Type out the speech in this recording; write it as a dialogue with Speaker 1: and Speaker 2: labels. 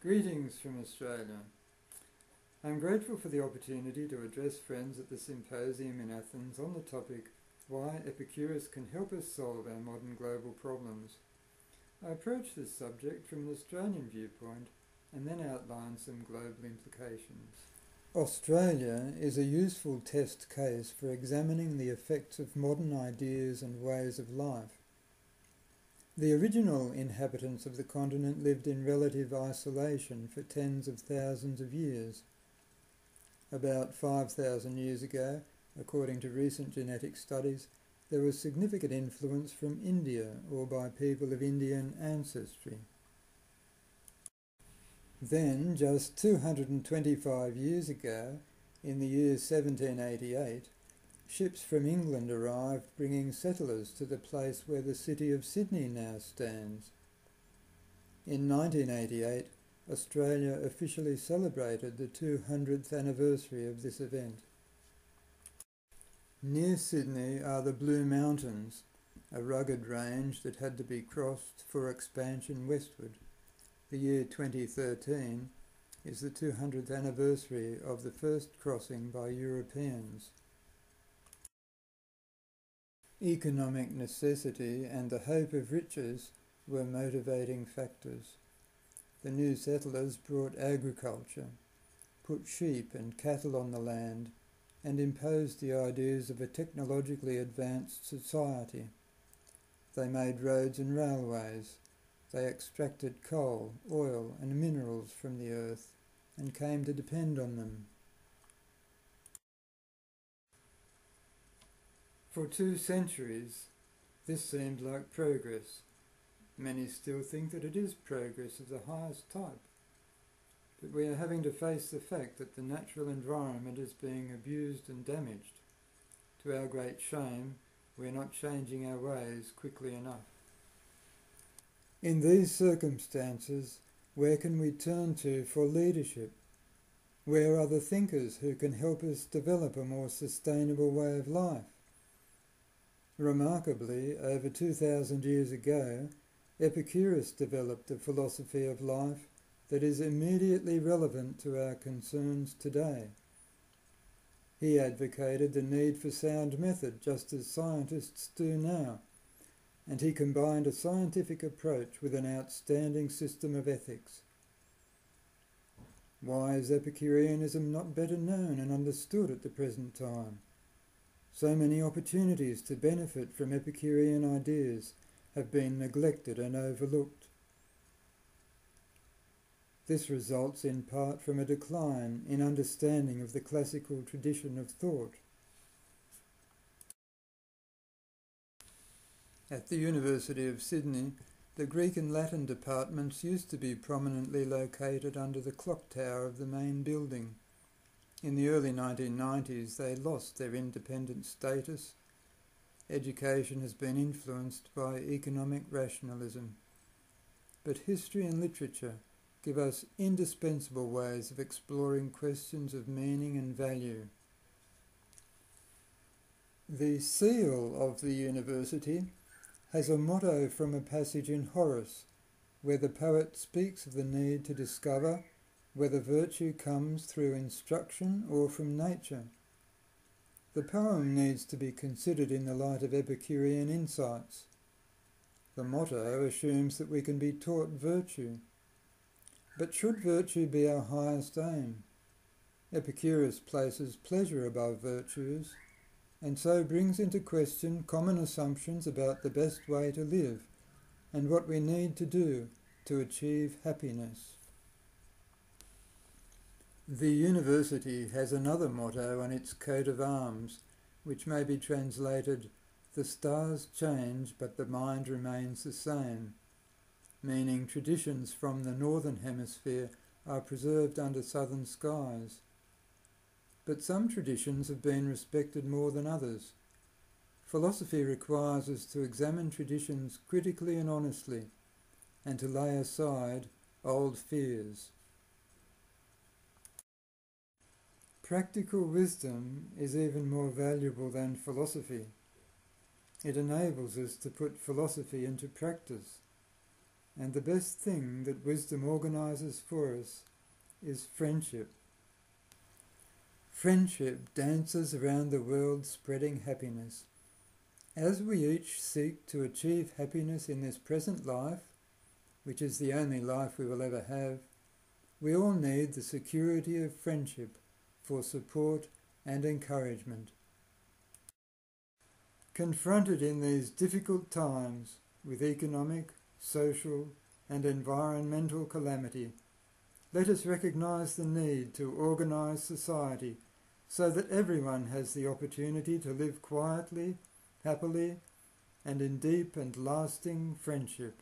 Speaker 1: Greetings from Australia. I'm grateful for the opportunity to address friends at the symposium in Athens on the topic Why Epicurus Can Help Us Solve Our Modern Global Problems. I approach this subject from an Australian viewpoint and then outline some global implications. Australia is a useful test case for examining the effects of modern ideas and ways of life. The original inhabitants of the continent lived in relative isolation for tens of thousands of years. About 5,000 years ago, according to recent genetic studies, there was significant influence from India or by people of Indian ancestry. Then, just 225 years ago, in the year 1788, ships from England arrived bringing settlers to the place where the city of Sydney now stands. In 1988, Australia officially celebrated the 200th anniversary of this event. Near Sydney are the Blue Mountains, a rugged range that had to be crossed for expansion westward. The year 2013 is the 200th anniversary of the first crossing by Europeans. Economic necessity and the hope of riches were motivating factors. The new settlers brought agriculture, put sheep and cattle on the land, and imposed the ideas of a technologically advanced society. They made roads and railways. They extracted coal, oil, and minerals from the earth and came to depend on them. For 2 centuries, this seemed like progress. Many still think that it is progress of the highest type. But we are having to face the fact that the natural environment is being abused and damaged. To our great shame, we are not changing our ways quickly enough. In these circumstances, where can we turn to for leadership? Where are the thinkers who can help us develop a more sustainable way of life? Remarkably, over 2,000 years ago, Epicurus developed a philosophy of life that is immediately relevant to our concerns today. He advocated the need for sound method, just as scientists do now, and he combined a scientific approach with an outstanding system of ethics. Why is Epicureanism not better known and understood at the present time? So many opportunities to benefit from Epicurean ideas have been neglected and overlooked. This results in part from a decline in understanding of the classical tradition of thought. At the University of Sydney, the Greek and Latin departments used to be prominently located under the clock tower of the main building. In the early 1990s, they lost their independent status. Education has been influenced by economic rationalism. But history and literature give us indispensable ways of exploring questions of meaning and value. The seal of the university has a motto from a passage in Horace, where the poet speaks of the need to discover whether virtue comes through instruction or from nature. The poem needs to be considered in the light of Epicurean insights. The motto assumes that we can be taught virtue. But should virtue be our highest aim? Epicurus places pleasure above virtues, and so brings into question common assumptions about the best way to live and what we need to do to achieve happiness. The university has another motto on its coat of arms, which may be translated, "The stars change, but the mind remains the same," meaning traditions from the northern hemisphere are preserved under southern skies. But some traditions have been respected more than others. Philosophy requires us to examine traditions critically and honestly, and to lay aside old fears. Practical wisdom is even more valuable than philosophy. It enables us to put philosophy into practice. and the best thing that wisdom organises for us is friendship. Friendship dances around the world spreading happiness. As we each seek to achieve happiness in this present life, which is the only life we will ever have, we all need the security of friendship for support and encouragement. Confronted in these difficult times with economic, social and environmental calamity, let us recognise the need to organise society so that everyone has the opportunity to live quietly, happily, and in deep and lasting friendship.